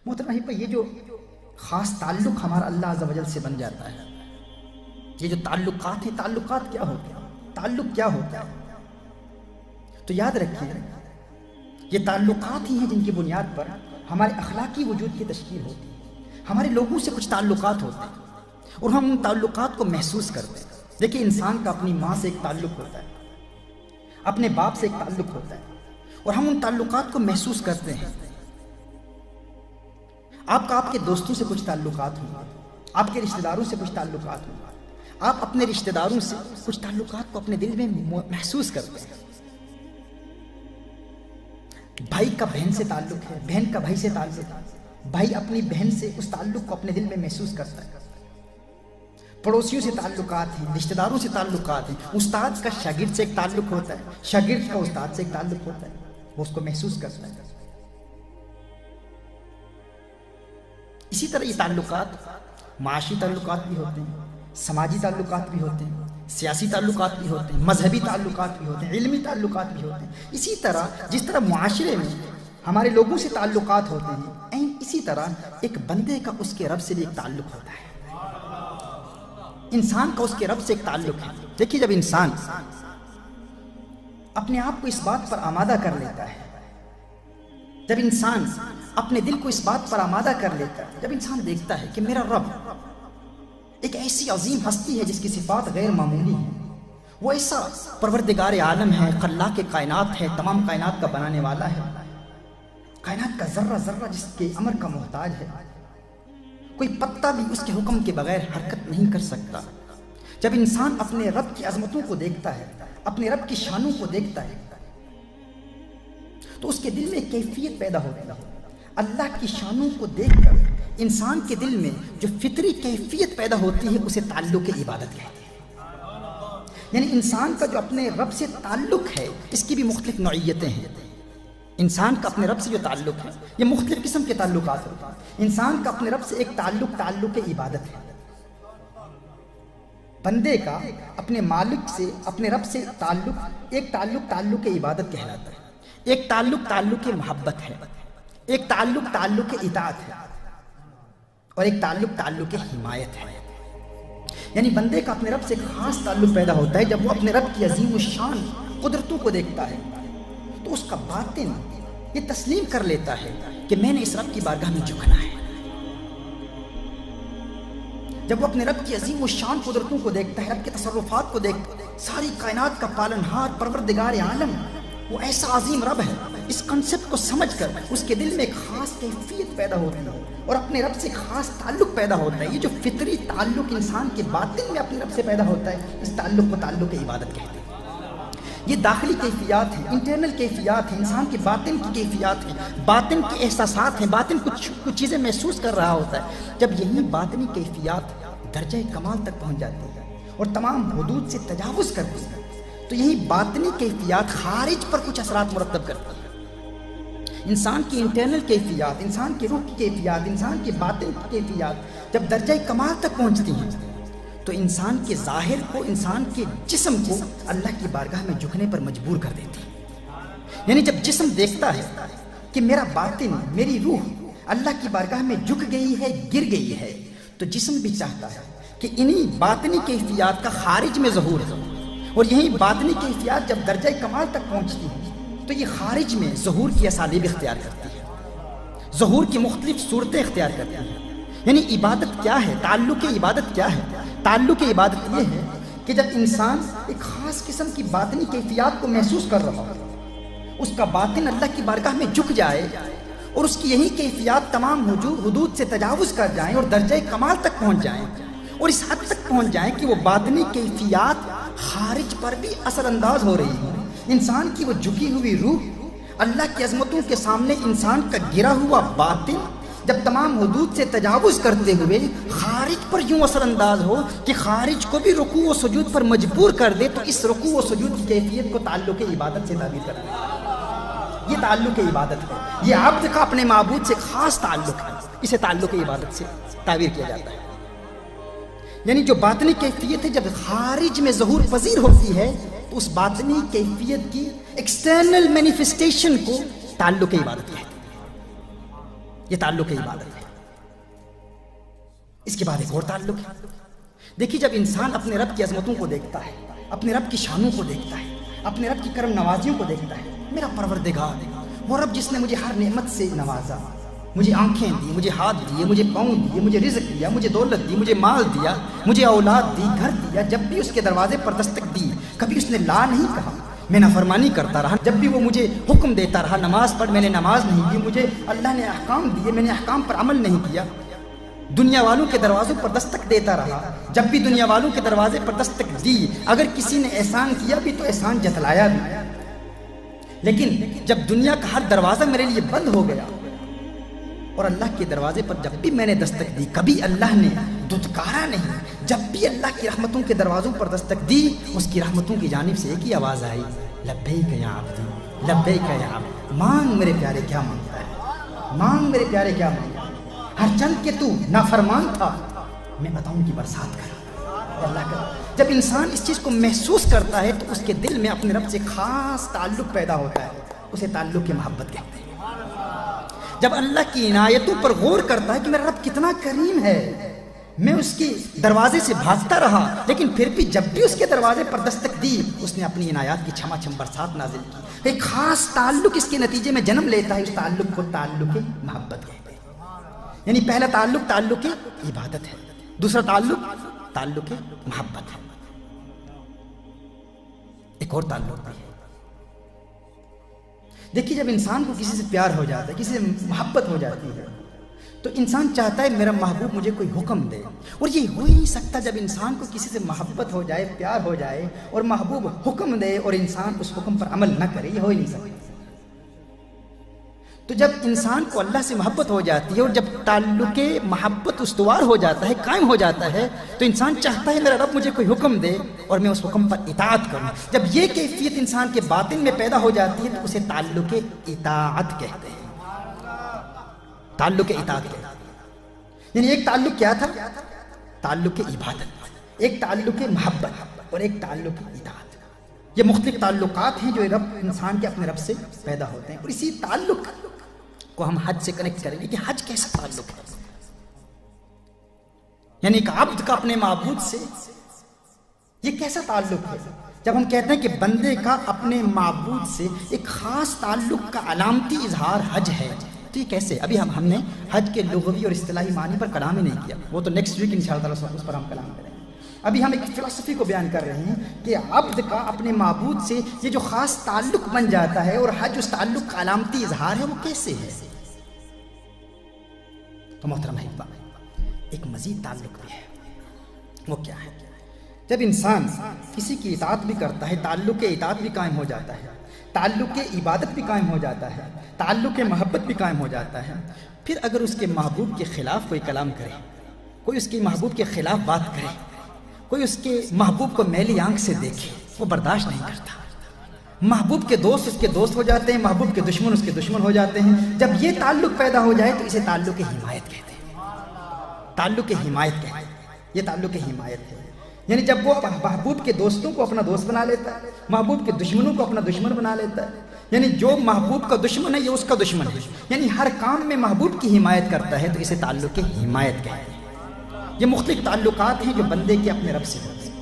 محترم بھائی، یہ جو خاص تعلق ہمارا اللہ عز و جل سے بن جاتا ہے، یہ جو تعلقات ہیں، تعلقات کیا ہوتے ہیں؟ تعلق کیا ہوتا ہے؟ تو یاد رکھیے، یہ تعلقات ہی ہیں جن کی بنیاد پر ہمارے اخلاقی وجود کی تشکیل ہوتی ہے۔ ہمارے لوگوں سے کچھ تعلقات ہوتے ہیں اور ہم ان تعلقات کو محسوس کرتے ہیں۔ دیکھیں، انسان کا اپنی ماں سے ایک تعلق ہوتا ہے، اپنے باپ سے ایک تعلق ہوتا ہے، اور ہم ان تعلقات کو محسوس کرتے ہیں۔ آپ کا آپ کے دوستوں سے کچھ تعلقات ہوں، آپ کے رشتہ داروں سے کچھ تعلقات ہوں، آپ اپنے رشتہ داروں سے کچھ تعلقات کو اپنے دل میں محسوس کرتے ہیں۔ بھائی کا بہن سے تعلق ہے، بہن کا بھائی سے تعلق ہے، بھائی اپنی بہن سے اس تعلق کو اپنے دل میں محسوس کرتا ہے۔ پڑوسیوں سے تعلقات ہیں، رشتہ داروں سے تعلقات ہیں، استاد کا شاگرد سے ایک تعلق ہوتا ہے، شاگرد کا استاد سے ایک تعلق ہوتا ہے، وہ اس کو محسوس کرتا ہے۔ اسی طرح یہ تعلقات معاشی تعلقات بھی ہوتے ہیں، سماجی تعلقات بھی ہوتے ہیں، سیاسی تعلقات بھی ہوتے ہیں، مذہبی تعلقات بھی ہوتے ہیں، علمی تعلقات بھی ہوتے ہیں۔ اسی طرح جس طرح معاشرے میں ہمارے لوگوں سے تعلقات ہوتے ہیں، اسی طرح ایک بندے کا اس کے رب سے بھی ایک تعلق ہوتا ہے۔ انسان کا اس کے رب سے ایک تعلق ہے۔ دیکھیے، جب انسان اپنے آپ کو اس بات پر آمادہ کر لیتا ہے، جب انسان اپنے دل کو اس بات پر آمادہ کر لیتا ہے، جب انسان دیکھتا ہے کہ میرا رب ایک ایسی عظیم ہستی ہے جس کی صفات غیر معمولی ہیں، وہ ایسا پروردگار عالم ہے، خلاق کائنات ہے، تمام کائنات کا بنانے والا ہے، کائنات کا ذرہ ذرہ جس کے امر کا محتاج ہے، کوئی پتا بھی اس کے حکم کے بغیر حرکت نہیں کر سکتا۔ جب انسان اپنے رب کی عظمتوں کو دیکھتا ہے، اپنے رب کی شانوں کو دیکھتا ہے، تو اس کے دل میں ایک کیفیت پیدا ہوتی ہے۔ اللہ کی شانوں کو دیکھ کر انسان کے دل میں جو فطری کیفیت پیدا ہوتی ہے، اسے تعلق عبادت کہتے ہیں۔ یعنی انسان کا جو اپنے رب سے تعلق ہے، اس کی بھی مختلف نوعیتیں ہیں۔ انسان کا اپنے رب سے جو تعلق ہے، یہ مختلف قسم کے تعلقات ہوتے ہیں۔ انسان کا اپنے رب سے ایک تعلق عبادت ہے۔ بندے کا اپنے مالک سے، اپنے رب سے ایک تعلق عبادت کہلاتا ہے، ایک تعلق محبت ہے، ایک تعلق اطاعت ہے، اور ایک تعلق حمایت ہے۔ یعنی بندے کا اپنے رب سے ایک خاص تعلق پیدا ہوتا ہے جب وہ اپنے رب کی عظیم الشان قدرتوں کو دیکھتا ہے، تو اس کا باطن یہ تسلیم کر لیتا ہے کہ میں نے اس رب کی بارگاہ میں جھکنا ہے۔ جب وہ اپنے رب کی عظیم الشان قدرتوں کو دیکھتا ہے، رب کے تصرفات کو دیکھتا ہے، ساری کائنات کا پالنہار پروردگار عالم وہ ایسا عظیم رب ہے، اس کنسپٹ کو سمجھ کر اس کے دل میں ایک خاص کیفیت پیدا ہوتی ہے اور اپنے رب سے ایک خاص تعلق پیدا ہوتا ہے۔ یہ جو فطری تعلق انسان کے باطن میں اپنے رب سے پیدا ہوتا ہے، اس تعلق کو تعلق عبادت کہتے ہیں۔ یہ داخلی کیفیات ہیں، انٹرنل کیفیات ہیں، انسان کے باطن کی کیفیات ہیں، باطن کے احساسات ہیں، باطن کچھ چیزیں محسوس کر رہا ہوتا ہے۔ جب یہی باطنی کیفیات درجہ کمال تک پہنچ جاتی ہے اور تمام حدود سے تجاوز کرتی ہے، تو یہی باطنی کیفیات خارج پر کچھ اثرات مرتب کرتی ہیں۔ انسان کی انٹرنل کیفیات، انسان کی روح کی کیفیات، انسان کے باطن کی کیفیات جب درجہ کمال تک پہنچتی ہیں، تو انسان کے ظاہر کو، انسان کے جسم کو اللہ کی بارگاہ میں جھکنے پر مجبور کر دیتی ہے۔ یعنی جب جسم دیکھتا ہے کہ میرا باطن، میری روح اللہ کی بارگاہ میں جھک گئی ہے، گر گئی ہے، تو جسم بھی چاہتا ہے کہ انہی باطنی کیفیات کا خارج میں ظہور ہو، اور یہی باطنی کیفیات جب درجہ کمال تک پہنچتی ہے تو یہ خارج میں ظہور کی اسالیب اختیار کرتی ہے، ظہور کی مختلف صورتیں اختیار کرتی ہے۔ یعنی عبادت کیا ہے؟ تعلق عبادت کیا ہے؟ تعلق عبادت یہ ہے کہ جب انسان ایک خاص قسم کی باطنی کیفیات کو محسوس کر رہا ہو، اس کا باطن اللہ کی بارگاہ میں جھک جائے اور اس کی یہی کیفیات تمام حدود سے تجاوز کر جائیں اور درجہ کمال تک پہنچ جائیں، اور اس حد تک پہنچ جائیں کہ وہ باطنی کیفیات خارج پر بھی اثر انداز ہو رہی ہیں۔ انسان کی وہ جھکی ہوئی روح اللہ کی عظمتوں کے سامنے انسان کا گرا ہوا باطن جب تمام حدود سے تجاوز کرتے ہوئے خارج پر یوں اثر انداز ہو کہ خارج کو بھی رکوع و سجود پر مجبور کر دے، تو اس رکوع و سجود کی کیفیت کو تعلق عبادت سے تعبیر کرتے ہیں۔ یہ تعلق عبادت ہے، یہ عبد کا اپنے معبود سے خاص تعلق ہے، اسے تعلق عبادت سے تعبیر کیا جاتا ہے۔ یعنی جو باطنی کیفیت ہے جب خارج میں ظہور پذیر ہوتی ہے، تو اس باطنی کیفیت کی ایکسٹرنل مینیفیسٹیشن کو تعلق عبادت کہتے ہیں۔ یہ تعلق عبادت ہے۔ اس کے بعد ایک اور تعلق ہے۔ دیکھیے جب انسان اپنے رب کی عظمتوں کو دیکھتا ہے، اپنے رب کی شانوں کو دیکھتا ہے، اپنے رب کی کرم نوازیوں کو دیکھتا ہے، میرا پروردگار وہ رب جس نے مجھے ہر نعمت سے نوازا، مجھے آنکھیں دی، مجھے ہاتھ دیے، مجھے پاؤں دیے، مجھے رزق دیا، مجھے دولت دی، مجھے مال دیا، مجھے اولاد دی، گھر دیا، جب بھی اس کے دروازے پر دستک دی کبھی اس نے لا نہیں کہا، میں نافرمانی کرتا رہا، جب بھی وہ مجھے حکم دیتا رہا نماز پڑھ، میں نے نماز نہیں دی، مجھے اللہ نے احکام دیے، میں نے احکام پر عمل نہیں کیا، دنیا والوں کے دروازوں پر دستک دیتا رہا، جب بھی دنیا والوں کے دروازے پر دستک دی، اگر کسی نے احسان کیا بھی تو احسان جتلایا بھی، لیکن جب دنیا کا ہر دروازہ میرے لیے بند ہو گیا اور اللہ کے دروازے پر جب بھی میں نے دستک دی کبھی اللہ نے دھتکارا نہیں، جب بھی اللہ کی رحمتوں کے دروازوں پر دستک دی اس کی رحمتوں کی جانب سے ایک ہی آواز آئی، لبیک یا عبدی لبیک یا عبدی، مانگ میرے پیارے کیا مانگتا ہے، مانگ میرے پیارے کیا مانگتا ہے، ہر چند کہ تو نافرمان تھا میں عطاؤں کی برسات کرا اللہ کا۔ جب انسان اس چیز کو محسوس کرتا ہے تو اس کے دل میں اپنے رب سے خاص تعلق پیدا ہوتا ہے، اسے تعلق محبت کہتے ہیں۔ جب اللہ کی عنایتوں پر غور کرتا ہے کہ میرا رب کتنا کریم ہے، میں اس کے دروازے سے بھاگتا رہا لیکن پھر بھی جب بھی اس کے دروازے پر دستک دی اس نے اپنی عنایات کی چھما چھم برسات نازل کی، ایک خاص تعلق اس کے نتیجے میں جنم لیتا ہے، اس تعلق کو تعلق محبت کہتے ہیں۔ یعنی پہلا تعلق تعلق عبادت ہے، دوسرا تعلق محبت ہے، ایک اور تعلق بھی ہے۔ دیکھیے جب انسان کو کسی سے پیار ہو جاتا ہے، کسی سے محبت ہو جاتی ہے تو انسان چاہتا ہے میرا محبوب مجھے کوئی حکم دے، اور یہ ہو ہی نہیں سکتا جب انسان کو کسی سے محبت ہو جائے، پیار ہو جائے اور محبوب حکم دے اور انسان اس حکم پر عمل نہ کرے، یہ ہو ہی نہیں سکتا۔ تو جب انسان کو اللہ سے محبت ہو جاتی ہے اور جب تعلق محبت استوار ہو جاتا ہے، قائم ہو جاتا ہے، تو انسان چاہتا ہے میرا رب مجھے کوئی حکم دے اور میں اس حکم پر اطاعت کروں۔ جب یہ کیفیت انسان کے باطن میں پیدا ہو جاتی ہے تو اسے تعلق اطاعت کہتے ہیں، تعلق اطاعت کہتے ہیں۔ یعنی ایک تعلق کیا تھا؟ تعلق عبادت، ایک تعلق محبت اور ایک تعلق اطاعت۔ یہ مختلف تعلقات ہیں جو رب انسان کے اپنے رب سے پیدا ہوتے ہیں، اور اسی تعلق کو ہم حج سے کنیکٹ کریں گے کہ حج کیسا تعلق ہے، یعنی ایک عبد کا اپنے معبود سے یہ کیسا تعلق ہے۔ جب ہم کہتے ہیں کہ بندے کا اپنے معبود سے ایک خاص تعلق کا علامتی اظہار حج ہے، تو یہ کیسے؟ ابھی ہم نے حج کے لغوی اور اصطلاحی معنی پر کلام ہی نہیں کیا، وہ تو نیکسٹ ویک انشاءاللہ اس پر ہم کلام کریں گے۔ ابھی ہم ایک فلسفی کو بیان کر رہے ہیں کہ عبد کا اپنے معبود سے یہ جو خاص تعلق بن جاتا ہے اور حج اس تعلق کا علامتی اظہار ہے، وہ کیسے ہے؟ تو محترم احباب، ایک مزید تعلق بھی ہے، وہ کیا ہے؟ جب انسان کسی کی اطاعت بھی کرتا ہے تعلق اطاعت بھی قائم ہو جاتا ہے، تعلق عبادت بھی قائم ہو جاتا ہے، تعلق محبت بھی قائم ہو جاتا ہے، پھر اگر اس کے محبوب کے خلاف کوئی کلام کرے، کوئی اس کے محبوب کے خلاف بات کرے، کوئی اس کے محبوب کو میلی آنکھ سے دیکھے، وہ برداشت نہیں کرتا۔ محبوب کے دوست اس کے دوست ہو جاتے ہیں، محبوب کے دشمن اس کے دشمن ہو جاتے ہیں۔ جب یہ تعلق پیدا ہو جائے تو اسے تعلق حمایت کہتے ہیں، تعلق حمایت کہتے ہیں، یہ تعلق حمایت ہے۔ یعنی جب وہ محبوب کے دوستوں کو اپنا دوست بنا لیتا ہے، محبوب کے دشمنوں کو اپنا دشمن بنا لیتا ہے، یعنی جو محبوب کا دشمن ہے یہ اس کا دشمن ہے، یعنی ہر کام میں محبوب کی حمایت کرتا ہے، تو اسے تعلق حمایت کہتے ہیں۔ یہ مختلف تعلقات ہیں جو بندے کے اپنے رب سے ہوتے ہیں۔